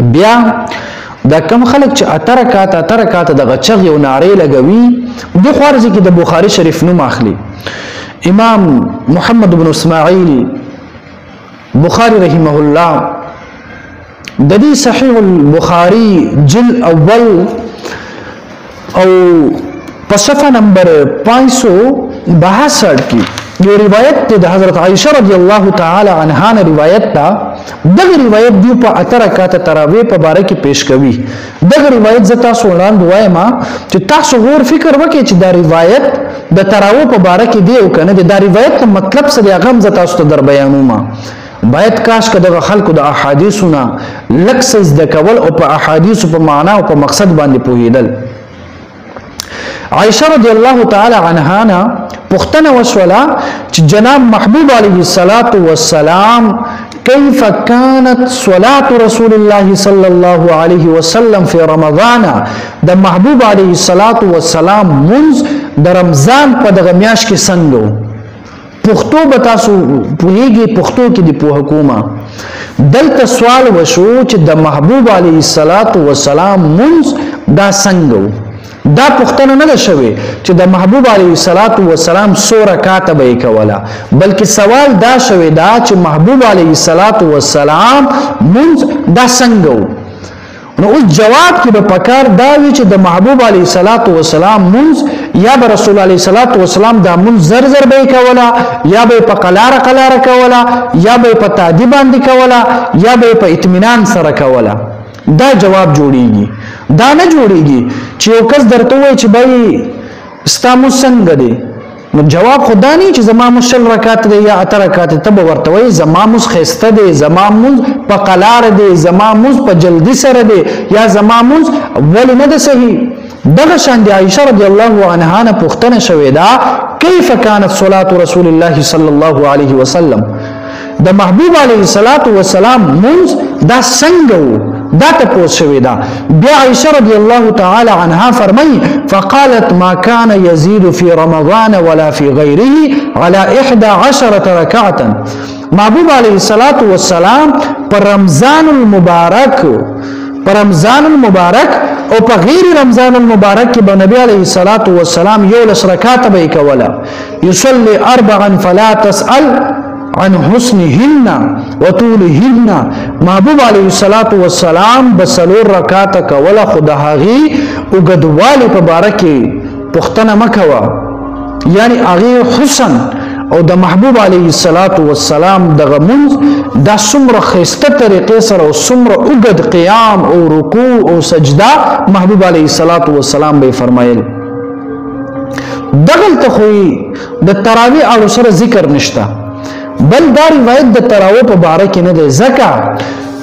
بیا دا کم خلک چې اته رکعات دغه چغې او نارې لګوي د خوارزي کې د بخاري شریف نوم اخلي. امام محمد بن اسماعیل بخاری رحمه الله د دې صحیح البخاری جلد اول او په صفحه نمبر 562 کې یو روایت د حضرت عائشہ رضی الله تعالی عنها نه روایت ده. دغه روایت دی په اته رکعات تراویح په باره کې پیش کوي. دغه روایت زتا سوړان وایم چې تاسو غور فکر وکړئ چې دا روایت د تراویح په باره کې دی او کنه دا روایت مطلب څه دی هغه زتا تاسو ته در بیانوم. باید کاش که دغه خلکو د احادیثونه لکس زده کول او په احادیث په معنا او په مقصد باندې پوهیدل. عائشہ رضی الله تعالی عنها نه پختنه وسولا چې جناب محبوب علیه الصلاۃ والسلام كيف كانت صلاة رسول الله صلى الله عليه وسلم في رمضان د محبوب عليه الصلاة والسلام منز د رمضان په دغه میاشت کې څنګه پښتو به تاسو پوهیږئ پښتو کې د پوهه کومه دلته سوال وشو چې د محبوب عليه الصلاة والسلام منز دا څنګه دا پختنه نه شوي چې د محبوب علیه الصلاۃ والسلام سو رکعات به کولا بلکې سوال دا شوي دا چې محبوب علیه الصلاۃ والسلام منز دا څنګه. نو اوس جواب کې به پکار دا وی چې د محبوب علیه الصلاۃ والسلام منز یا به رسول علیه الصلاۃ والسلام دا منز زر زر به کولا یا به په قلاره کولا یا به په تادی باندې کولا یا به په اطمینان سره کولا. دا جواب جوړیږي. دا نه جوړیږي چې یو کس درته وایي چې بای ستامو څنګه دی نو جواب خدا نه چې زما مشل رکعت دی یا اته رکعت ته به ورته وایي زما مز خسته دی زما مز په قلار دی زما مز په جلدی سره دی یا زما مز ول نه ده صحیح. دغه شان دی عائشہ رضی الله عنها نه پوښتنه شوې ده کیف كانت صلاه رسول الله صلی الله علیه وسلم د محبوب علیه الصلاۃ والسلام منز دا څنګه دا تپوس شوی دا. بیا عائشہ رضی الله تعالی عنها فرمای فقالت ما كان يزيد في رمضان ولا في غيره على 11 ركعه محبوب علیه الصلاۃ والسلام پر رمضان المبارک او په غیر رمضان المبارک کې به نبی علیه الصلاۃ والسلام یو لس رکعات به کولا يصلي 4 فلا تسأل عن حسنهن وطولهن. محبوب علیه الصلاۃ والسلام بسلور رکعات کولا خداغي وګدواله په بارکه پختنه مکوا یعنی هغه حسن او د محبوب علیه الصلاۃ والسلام دغه منز دا څومره خسته طریقې سره او څومره وګد قیام او رکوع او سجده محبوب علیه الصلاۃ والسلام به فرمایل. دغه ته خو د تراویح او سره ذکر نشته بل دا روایت د تراویح په باره کې نه دی ځکه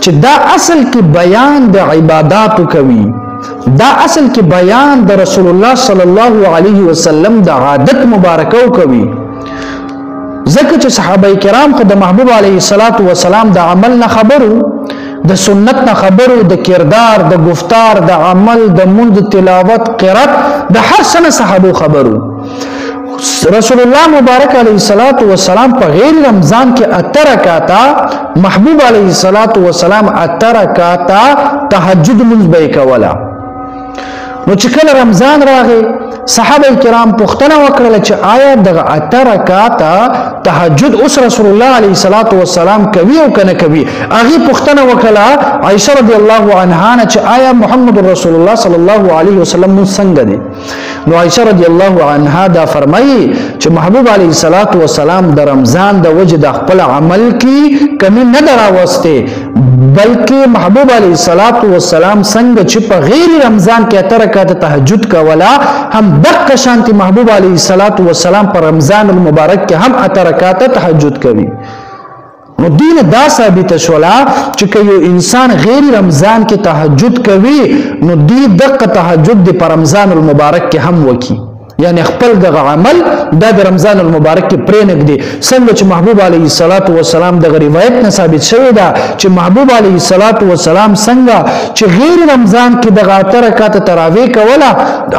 چې دا اصل کې بیان د عباداتو کوي دا اصل کې بیان د رسول الله صلی الله علیه وسلم د عادت مبارکو کوي ځکه چې صحابه کرام خو د محبوب علیه الصلاۃ والسلام د عمل نه خبرو د سنت نه خبرو د کردار د گفتار د عمل د مند تلاوت قرات د هر څه صحابه خبرو. رسول الله مبارک علیه الصلاۃ والسلام په غیر رمضان کې اته رکعاتا محبوب علیه الصلاۃ والسلام اته رکعاتا تهجد منځ به کولا. نو چې کله رمضان راغی صحابه کرام پوښتنه وکړه چې آیا دغه اته رکعاتا تهجد اوس رسول الله علیه الصلاۃ والسلام کوي او کنه کوي. هغه پوښتنه وکړه عائشہ رضی الله عنها نه چې آیا محمد رسول الله صلی الله علیه وسلم څنګه دی. نو عائشہ رضی الله عنها دا فرمایي چې محبوب علیه الصلاۃ والسلام د رمضان د وجه د خپل عمل کې کمی نه دراوسته بلکې محبوب علیه الصلاۃ والسلام څنګه چې په غیر رمضان کې اته رکعات تهجد کولا هم دغه شانتي محبوب علیه الصلاۃ والسلام پر رمضان المبارک کې هم اته رکعات تهجد کوي. نو دین دا ثابت شولا چې یو انسان غیر رمضان کې تهجد کوي نو دغه تهجد د پر رمضان المبارک کې هم وکي یعنی خپل دغه عمل د رمضان المبارک کې پرې نګدي څنګه چې محبوب علیه الصلاۃ والسلام د روایت نه ثابت شوی دا چې محبوب علیه الصلاۃ والسلام څنګه چې غیر رمضان کې دغه اته رکعات تراویح کولا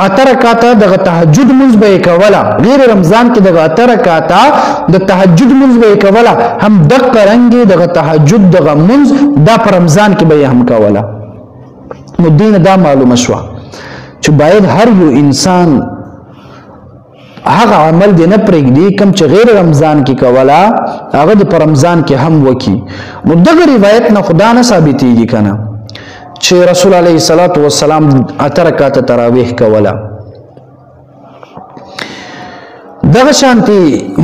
اته رکعات دغه تهجد منځ به کولا غیر رمضان کې دغه اته رکعات د تهجد منځ به کولا هم دغه رنګ دغه تهجد دغه منځ د پر رمضان کې به هم کولا. نو دین دا معلومه شوه چې باید هر یو انسان هغه عمل دی نه پرېږدي کوم چې غیر رمضان کې کولا هغه د پر رمضان کې هم وکي. نو دغه روایت نه خدا نه ثابتېږي کنه چې رسول علیه الصلاۃ والسلام 8 رکعات تراویح کولا. دغه شانتي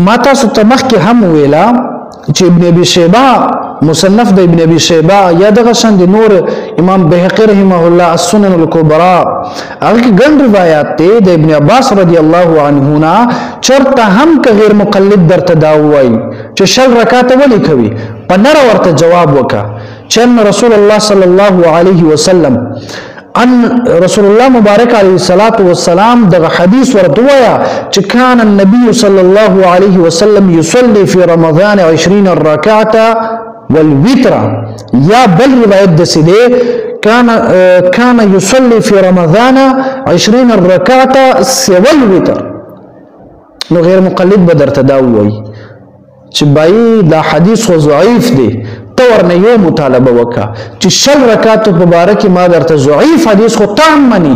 ما تاسو ته مخکې هم ویلا چې ابن ابي شيبه مصنف د ابن ابي شيبه یا دغه شان د نور امام بهقي رحمه الله السنن الكبرى هغه ګڼ روایت ته د ابن عباس رضی الله عنهما چرته هم که غیر مقلد درته دا وایي چې شل رکعات ولي کوي په نره ورته جواب وکا چې رسول الله صلی الله علیه وسلم ان رسول الله مبارک علیه الصلاۃ والسلام دغه حدیث ورته وایا چې کان النبي صلی الله علیه وسلم يصلي في رمضان 20 ركعه والوتر یا بل روایت د سیده كان يصلي في رمضان 20 ركعه سوى الوتر. نو غیر مقلد بدر تداوي چې بای دا حدیث خو ضعیف دی تور نه یو مطالبه وکا چې شل رکعات مبارک ما درته ضعیف حدیث خو تام منی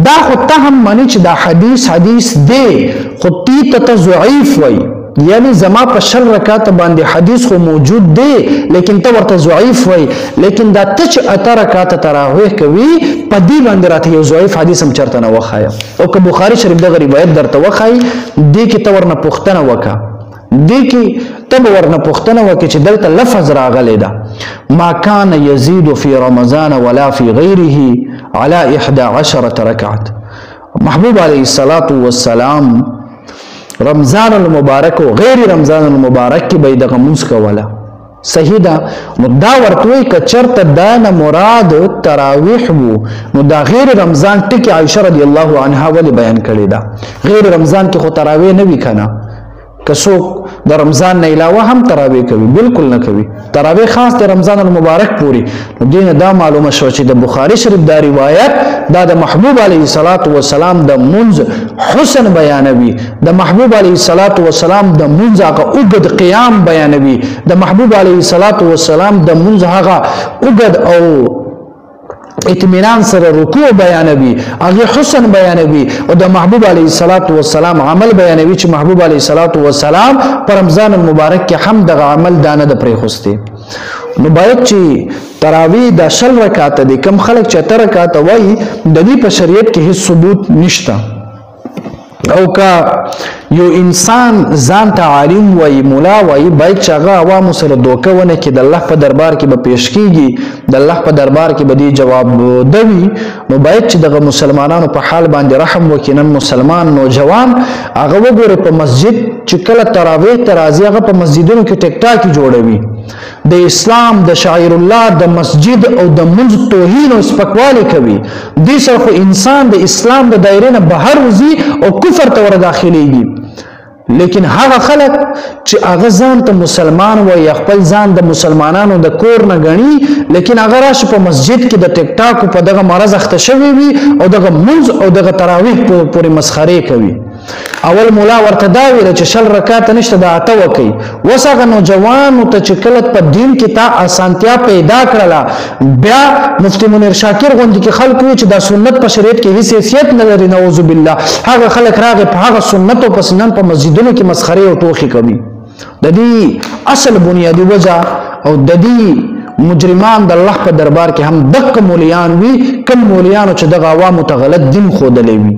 دا خو تام منی چې دا حدیث دی خو تی ته ضعیف وای یعنی زما په شل رکعات باندې حدیث خو موجود دی لیکن ته ورته ضعیف وای لیکن دا ته چې 8 رکعات تراویح کوي په دې باندې راته یو ضعیف حدیث هم چرته نه وخایا او که بخاری شریف دغه روایت درته وخای دې کې ته ورنه پوښتنه وکا دې کې تب ورنه پوښتنه وکړي چې دلته لفظ راغلی ده ما کان یزيد فی رمضان ولا فی غیره على 11 رکعت. محبوب علیه الصلاۃ والسلام رمضان المبارک او غیر رمضان المبارک کې به دغه مونږ کوله صحیح ده. نو دا ورته ک چرته دا نه مراد تراویح وو نو دا غیر رمضان ټکی عائشہ رضی الله عنها ولې بیان کړی ده غیر رمضان کې خو تراویح نه وی کنه کڅوک د رمضان نه علاوه هم تراویح کوي بالکل نه کوي تراویح خاص د رمضان المبارک پوری. نو دینه دا معلومه شو چې د بخاری شریف دا روایت دا د محبوب علیه الصلاۃ والسلام د منځ حسن بیانوي د محبوب علیه الصلاۃ والسلام د منځ هغه اوږد قیام بیانوي د محبوب علیه الصلاۃ والسلام د منځ هغه اوږد او اطمینان سره رکوع بیانوي هغه حسن بیانوي او د محبوب علیه الصلاۃ والسلام عمل بیانوي چې محبوب علیه الصلاۃ والسلام پر رمضان المبارک کې هم دغه عمل دانه د پرې خوسته. نو باید چې تراویح د شل رکعات دي کم خلک چې 8 رکعات وایي د دې په شریعت کې هیڅ ثبوت نشته او کا یو انسان ځان ته عالم وای مولا وای باید چې هغه عوامو سره دوکه ونه کې د الله په دربار کې به پیش کیږي د الله په دربار کې به دی جواب دوي. نو باید چې دغه مسلمانانو په حال باندې رحم وکینن مسلمان نوجوان هغه وګوره په مسجد چې کله تراویح ترازی هغه په مسجدونو کې ټیک ټاک جوړوي د اسلام د شاعر الله د مسجد او د منځ توهین او سپکوالی کوي دې سره خو انسان د اسلام د دایره نه بهر وځي او کفر ته ور داخليږي. لیکن هغه خلک چې هغه ځان ته مسلمان وای خپل ځان د مسلمانانو د کور نه غني لیکن هغه راشي په مسجد کې د ټیک ټاک په دغه مرز اخته شوی وي او دغه منځ او دغه تراویح پورې مسخره کوي. اول مولا ورته دا ویل چې شل رکعات نشته دا اته وکي وسغه نوجوان ته چې کله په دین کې تا اسانتیا پیدا کړله بیا مفتی منیر شاکر غوندي کې خلک وي چې دا سنت په شریعت کې هیڅ حیثیت نه لري نعوذ بالله هغه خلک راغی په هغه سنت او پسنن په مسجدونو کې مسخره او ټوخي کوي. د دې اصل بنیادی وجہ او د دې مجرمان د الله په دربار کې هم دغه مولیان وي کم مولیان چې دغه عوامو ته غلط دین خودلې وي